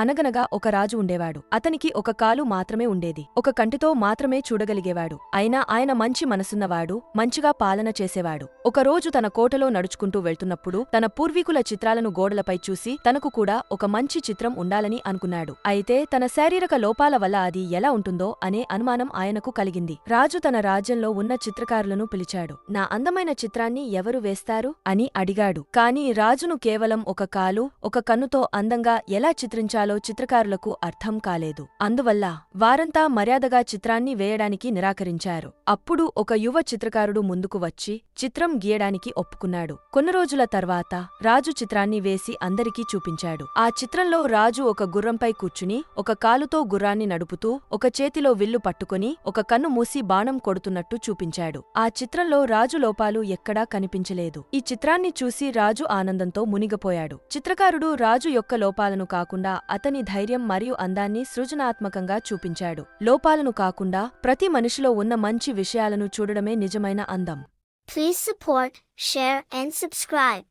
అనగనగా ఒక రాజు ఉండేవాడు. అతనికి ఒక కాలు మాత్రమే ఉండేది. ఒక కంటితో మాత్రమే చూడగలిగేవాడు. అయినా ఆయన మంచి మనసున్నవాడు, మంచిగా పాలన చేసేవాడు. ఒకరోజు తన కోటలో నడుచుకుంటూ వెళ్తున్నప్పుడు తన పూర్వీకుల చిత్రాలను గోడలపై చూసి తనకు కూడా ఒక మంచి చిత్రం ఉండాలని అనుకున్నాడు. అయితే తన శారీరక లోపాల వల్ల అది ఎలా ఉంటుందో అనే అనుమానం ఆయనకు కలిగింది. రాజు తన రాజ్యంలో ఉన్న చిత్రకారులను పిలిచాడు. నా అందమైన చిత్రాన్ని ఎవరు వేస్తారు అని అడిగాడు. కాని రాజును కేవలం ఒక కాలు, ఒక కన్నుతో అందంగా ఎలా చిత్రించాలో చిత్రకారులకు అర్థం కాలేదు. అందువల్ల వారంతా మర్యాదగా చిత్రాన్ని వేయడానికి నిరాకరించారు. అప్పుడు ఒక యువ చిత్రకారుడు ముందుకు వచ్చి చిత్రం గీయడానికి ఒప్పుకున్నాడు. కొన్ని రోజుల తర్వాత రాజు చిత్రాన్ని వేసి అందరికీ చూపించాడు. ఆ చిత్రంలో రాజు ఒక గుర్రంపై కూర్చుని ఒక కాలుతో గుర్రాన్ని నడుపుతూ ఒక చేతిలో విల్లు పట్టుకుని ఒక కన్ను మూసి బాణం కొడుతున్నట్టు చూపించాడు. ఆ చిత్రంలో రాజు లోపాలు ఎక్కడా కనిపించలేదు. ఈ చిత్రాన్ని చూసి రాజు ఆనందంతో మునిగిపోయాడు. చిత్రకారుడు రాజు యొక్క లోపాలను కాకుండా అతని ధైర్యం మరియు అందాన్ని సృజనాత్మకంగా చూపించాడు. లోపాలను కాకుండా ప్రతి మనిషిలో ఉన్న మంచి విషయాలను చూడడమే నిజమైన అందం. Please support, share and subscribe.